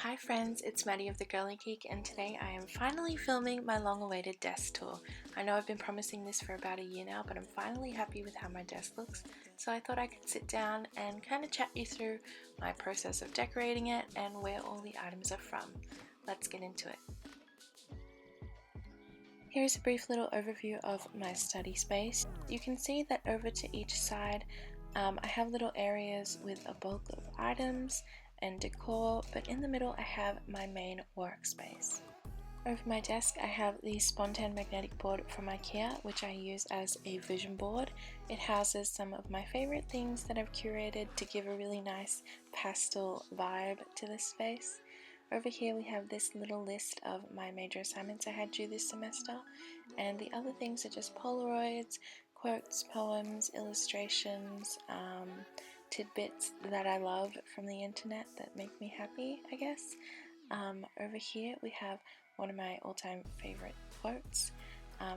Hi friends, it's Maddie of the Girly Geek, and today I am finally filming my long-awaited desk tour. I know I've been promising this for about a year now, but I'm finally happy with how my desk looks, so I thought I could sit down and kind of chat you through my process of decorating it and where all the items are from. Let's get into it. Here's a brief little overview of my study space. You can see that over to each side I have little areas with a bulk of items and decor, but in the middle I have my main workspace. Over my desk I have the Spontan magnetic board from IKEA, which I use as a vision board. It houses some of my favorite things that I've curated to give a really nice pastel vibe to this space. Over here we have this little list of my major assignments I had due this semester, and the other things are just Polaroids, quotes, poems, illustrations, tidbits that I love from the internet that make me happy, I guess. Over here we have one of my all-time favorite quotes.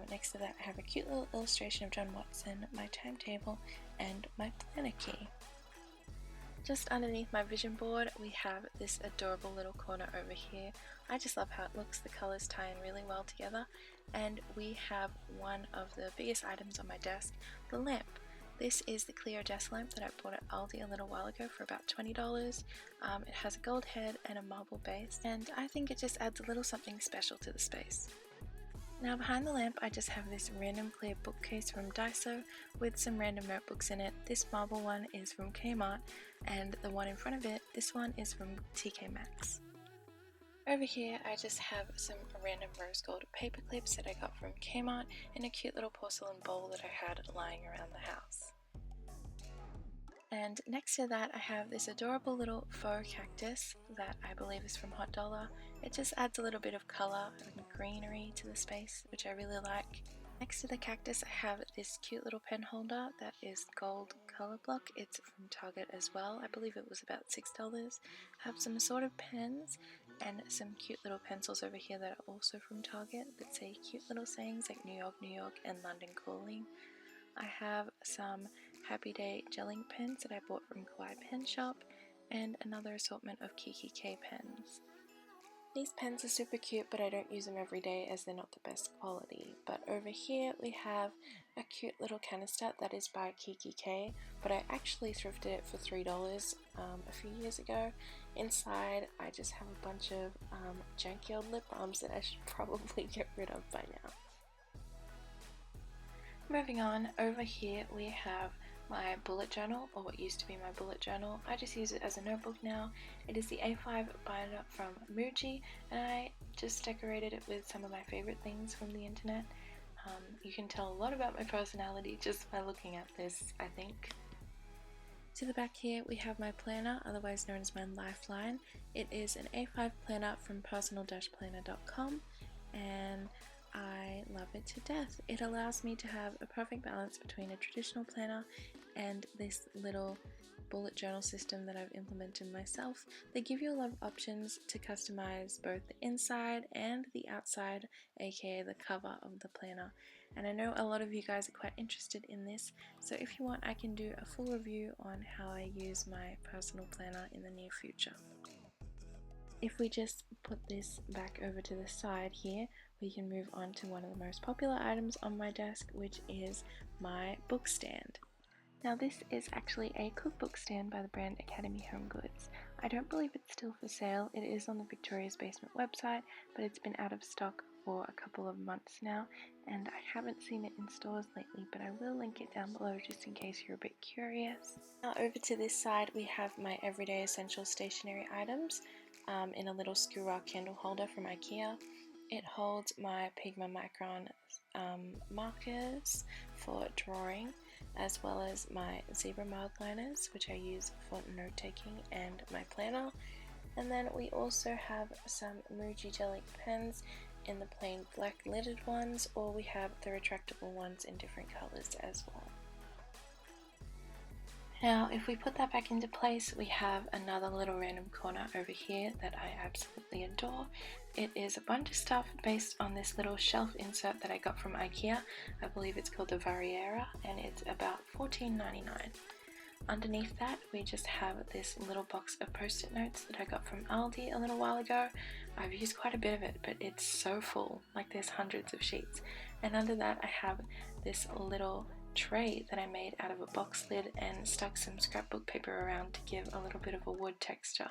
Next to that I have a cute little illustration of John Watson, my timetable, and my planner key. Just underneath my vision board we have this adorable little corner over here. I just love how it looks, the colours tie in really well together. And we have one of the biggest items on my desk, the lamp. This is the clear desk lamp that I bought at Aldi a little while ago for about $20. It has a gold head and a marble base, and I think it just adds a little something special to the space. Now behind the lamp I just have this random clear bookcase from Daiso with some random notebooks in it. This marble one is from Kmart, and the one in front of it, this one is from TK Maxx. Over here I just have some random rose gold paper clips that I got from Kmart in a cute little porcelain bowl that I had lying around the house. And next to that I have this adorable little faux cactus that I believe is from Hot Dollar. It just adds a little bit of colour and greenery to the space, which I really like. Next to the cactus I have this cute little pen holder that is gold colour block. It's from Target as well. I believe it was about $6. I have some assorted pens and some cute little pencils over here that are also from Target that say cute little sayings like New York, New York and London Calling. I have some Happy Day gel ink pens that I bought from Kawaii Pen Shop, and another assortment of Kiki K pens. These pens are super cute, but I don't use them every day as they're not the best quality. But over here we have a cute little canister that is by Kiki K, but I actually thrifted it for $3 a few years ago. Inside I just have a bunch of janky old lip balms that I should probably get rid of by now. Moving on, over here we have my bullet journal, or what used to be my bullet journal. I just use it as a notebook now. It is the A5 binder from Muji, and I just decorated it with some of my favorite things from the internet. You can tell a lot about my personality just by looking at this, I think. To the back here we have my planner, otherwise known as my lifeline. It is an A5 planner from personal-planner.com, and I love it to death. It allows me to have a perfect balance between a traditional planner and this little bullet journal system that I've implemented myself. They give you a lot of options to customize both the inside and the outside, aka the cover of the planner. And I know a lot of you guys are quite interested in this, so if you want I can do a full review on how I use my personal planner in the near future. If we just put this back over to the side here, we can move on to one of the most popular items on my desk, which is my book stand. Now this is actually a cookbook stand by the brand Academy Home Goods. I don't believe it's still for sale. It is on the Victoria's Basement website, but it's been out of stock for a couple of months now, and I haven't seen it in stores lately, but I will link it down below just in case you're a bit curious. Now over to this side we have my everyday essential stationery items in a little Skura candle holder from IKEA. It holds my Pigma Micron markers for drawing, as well as my zebra mild liners, which I use for note taking, and my planner. And then we also have some Muji gel ink pens in the plain black lidded ones, or we have the retractable ones in different colors as well. Now if we put that back into place, we have another little random corner over here that I absolutely adore. It is a bunch of stuff based on this little shelf insert that I got from IKEA. I believe it's called the Variera, and it's about $14.99. Underneath that we just have this little box of post-it notes that I got from Aldi a little while ago. I've used quite a bit of it, but it's so full, like there's hundreds of sheets. And under that I have this little tray that I made out of a box lid and stuck some scrapbook paper around to give a little bit of a wood texture.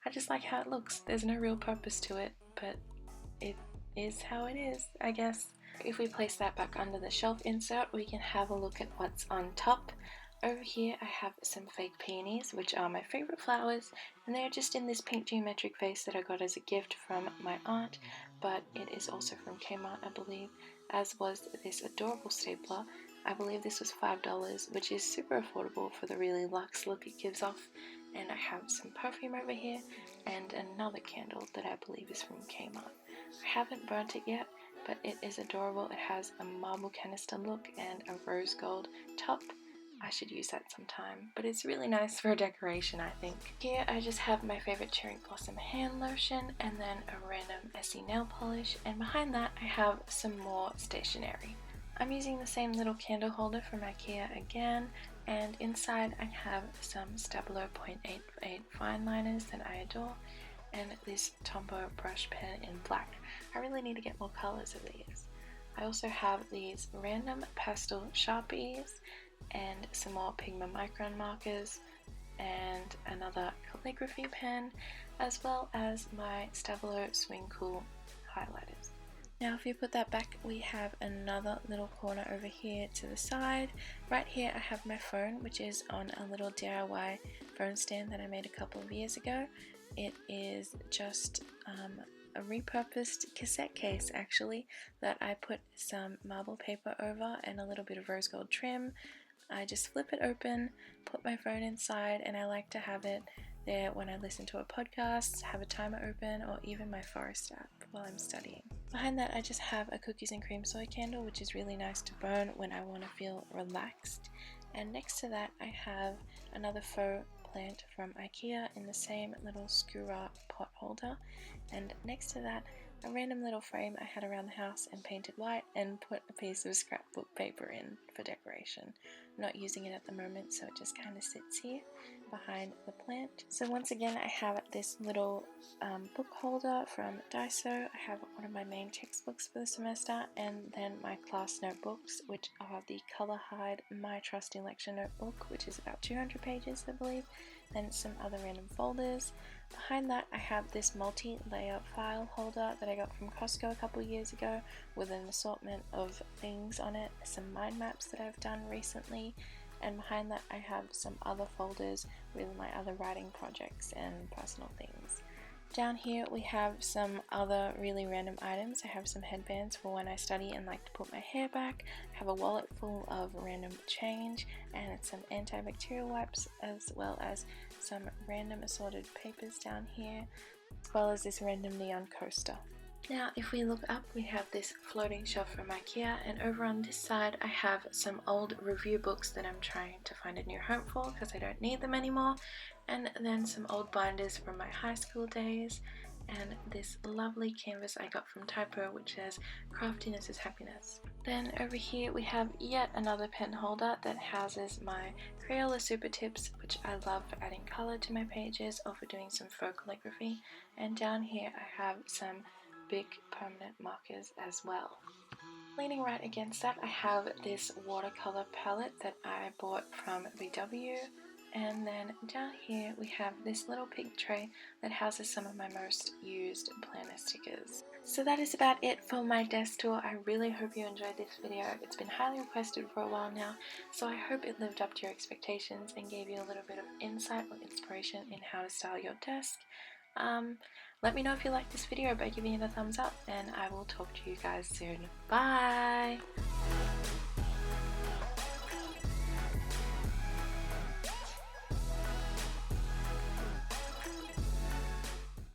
I just like how it looks. There's no real purpose to it, but it is how it is, I guess. If we place that back under the shelf insert, we can have a look at what's on top. Over here I have some fake peonies, which are my favourite flowers, and they're just in this pink geometric vase that I got as a gift from my aunt, but it is also from Kmart, I believe, as was this adorable stapler. I believe this was $5, which is super affordable for the really luxe look it gives off. And I have some perfume over here and another candle that I believe is from Kmart. I haven't burnt it yet, but it is adorable. It has a marble canister look and a rose gold top. I should use that sometime, but it's really nice for a decoration, I think. Here I just have my favorite cherry blossom hand lotion and then a random Essie nail polish, and behind that I have some more stationery. I'm using the same little candle holder from IKEA again, and inside I have some Stabilo 0.88 fine liners that I adore, and this Tombow brush pen in black. I really need to get more colors of these. I also have these random pastel Sharpies and some more Pigma Micron markers and another calligraphy pen, as well as my Stabilo Swing Cool highlighters. Now if you put that back, we have another little corner over here to the side. Right here I have my phone, which is on a little DIY phone stand that I made a couple of years ago. It is just a repurposed cassette case actually that I put some marble paper over and a little bit of rose gold trim. I just flip it open, put my phone inside, and I like to have it there when I listen to a podcast, have a timer open, or even my forest app while I'm studying. Behind that I just have a cookies and cream soy candle, which is really nice to burn when I want to feel relaxed. And next to that I have another faux plant from IKEA in the same little skura pot holder, and next to that a random little frame I had around the house and painted white and put a piece of scrapbook paper in for decoration. I'm not using it at the moment, so it just kind of sits here behind the plant. So once again I have this little book holder from Daiso. I have one of my main textbooks for the semester, and then my class notebooks, which are the Colour Hide My Trusty Lecture notebook, which is about 200 pages I believe, then some other random folders. Behind that I have this multi-layer file holder that I got from Costco a couple years ago with an assortment of things on it, some mind maps that I've done recently, and behind that I have some other folders with my other writing projects and personal things. Down here we have some other really random items. I have some headbands for when I study and like to put my hair back. I have a wallet full of random change and some antibacterial wipes, as well as some random assorted papers down here, as well as this random neon coaster. Now if we look up, we have this floating shelf from IKEA, and over on this side I have some old review books that I'm trying to find a new home for because I don't need them anymore, and then some old binders from my high school days, and this lovely canvas I got from Typo which says craftiness is happiness. Then over here we have yet another pen holder that houses my Crayola Super Tips, which I love for adding colour to my pages or for doing some faux calligraphy, and down here I have some big permanent markers as well. Leaning right against that I have this watercolor palette that I bought from VW, and then down here we have this little pink tray that houses some of my most used planner stickers. So that is about it for my desk tour. I really hope you enjoyed this video. It's been highly requested for a while now, so I hope it lived up to your expectations and gave you a little bit of insight or inspiration in how to style your desk. Let me know if you liked this video by giving it a thumbs up, and I will talk to you guys soon. Bye!